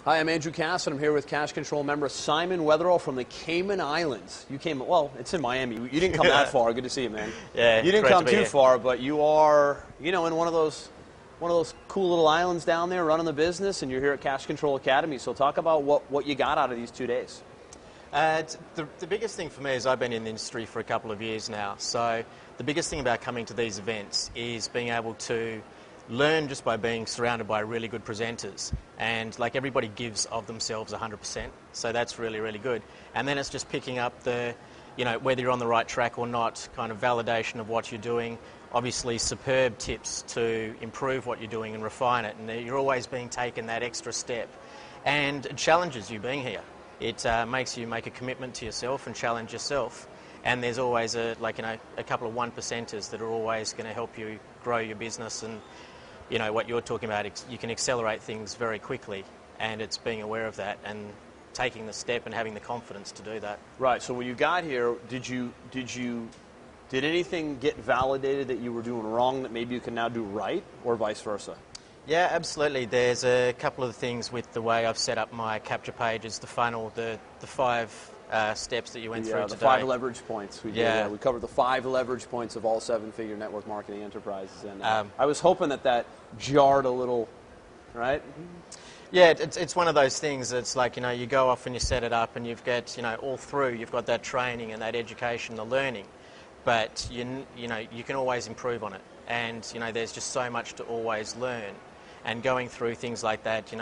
Hi, I'm Andrew Cass, and I'm here with Cash Control member Simon Weatherall from the Cayman Islands. You came, well, it's in Miami. You didn't come that far. Good to see you, man. Yeah, you didn't great come to be too here. far, but you are, in one of those cool little islands down there running the business, and you're here at Cash Control Academy. So talk about what you got out of these 2 days. The biggest thing for me is I've been in the industry for a couple of years now. So the biggest thing about coming to these events is being able to learn just by being surrounded by really good presenters, and like everybody gives of themselves 100%, so that's really, really good. And then it's just picking up the, whether you're on the right track or not, kind of validation of what you're doing, obviously superb tips to improve what you're doing and refine it, and you're always being taken that extra step, and it challenges you being here. It makes you make a commitment to yourself and challenge yourself, and there's always a couple of 1%ers that are always going to help you grow your business. And what you're talking about, you can accelerate things very quickly, and it's being aware of that and taking the step and having the confidence to do that. Right, so when you got here, did anything get validated that you were doing wrong that maybe you can now do right, or vice versa? Yeah, absolutely. There's a couple of things with the way I've set up my capture pages, the funnel, the 5 steps that you went through today. The 5 leverage points. We covered the 5 leverage points of all 7-figure network marketing enterprises, and I was hoping that jarred a little, right? Yeah, it's one of those things. It's like, you go off and you set it up, and you've got, all through, you've got that training and that education, the learning, but you can always improve on it, and there's just so much to always learn. And going through things like that,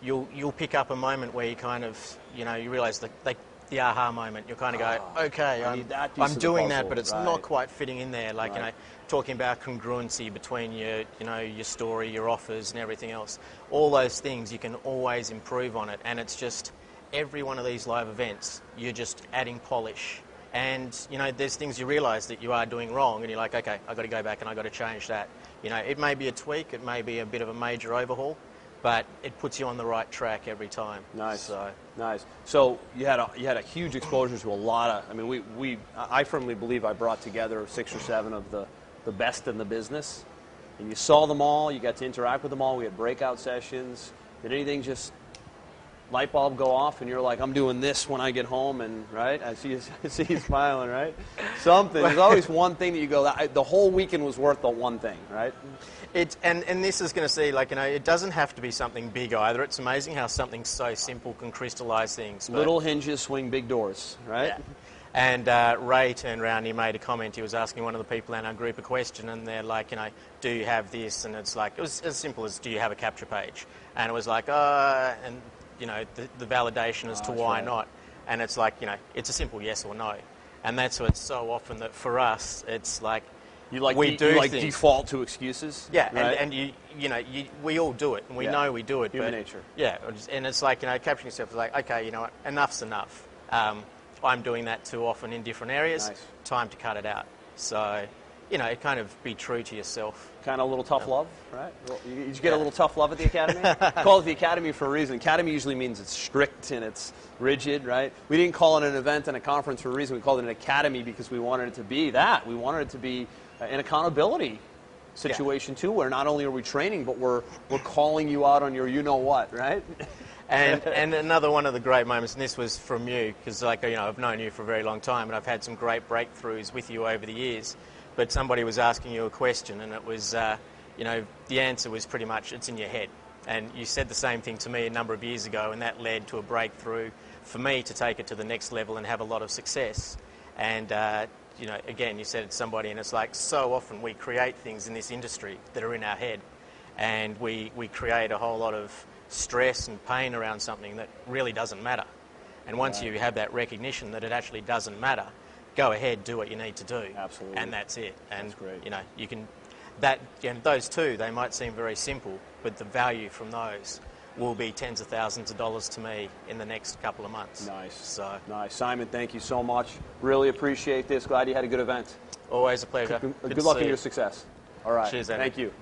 you'll pick up a moment where you kind of, you realise the aha moment. You'll kind of go, okay, I'm doing that, but it's not quite fitting in there. Like, talking about congruency between your story, your offers, and everything else. All those things, you can always improve on it. And it's just every one of these live events, you're just adding polish. And, there's things you realise that you are doing wrong, and you're like, okay, I've got to go back and I've got to change that. It may be a tweak, it may be a bit of a major overhaul, but it puts you on the right track every time. Nice. Nice. So you had a huge exposure to a lot of. I mean, I firmly believe I brought together 6 or 7 of the best in the business, and you saw them all. You got to interact with them all. We had breakout sessions. Did anything just light bulb go off, and you're like, I'm doing this when I get home, and right? I see you smiling, right? Something. There's always one thing that you go. The whole weekend was worth the one thing, right? And this is going to see, it doesn't have to be something big either. It's amazing how something so simple can crystallize things. Little hinges swing big doors, right? Yeah. And Ray turned around and he made a comment. He was asking one of the people in our group a question, and they're like, do you have this? And it's like, it was as simple as, do you have a capture page? And it was like, and the validation as to why not. And it's like, it's a simple yes or no. And that's what's so often that for us, it's like, we default to excuses. Yeah, right? and we all do it, and we know we do it. Human nature. Yeah, and it's like, capturing yourself is like, okay, enough's enough. I'm doing that too often in different areas. Nice. Time to cut it out. So, kind of be true to yourself. Kind of a little tough love, right? Well, you get a little tough love at the Academy? Call it the Academy for a reason. Academy usually means it's strict and it's rigid, right? We didn't call it an event and a conference for a reason. We called it an Academy because we wanted it to be that. We wanted it to be an accountability situation too, where not only are we training, but we're calling you out on your you-know-what, right? And another one of the great moments, and this was from you, because I've known you for a very long time, and I've had some great breakthroughs with you over the years. But somebody was asking you a question, and it was, the answer was pretty much, it's in your head. And you said the same thing to me a number of years ago, and that led to a breakthrough for me to take it to the next level and have a lot of success. And, again, you said it to somebody, and it's like, so often we create things in this industry that are in our head, and we create a whole lot of stress and pain around something that really doesn't matter. And once you have that recognition that it actually doesn't matter, go ahead, do what you need to do. Absolutely. And that's it. And, that's great. You can, those two, they might seem very simple, but the value from those will be tens of thousands of dollars to me in the next couple of months. Nice. Nice. Simon, thank you so much. Really appreciate this. Glad you had a good event. Always a pleasure. Good luck in your success. All right. Cheers, Andy. Thank you.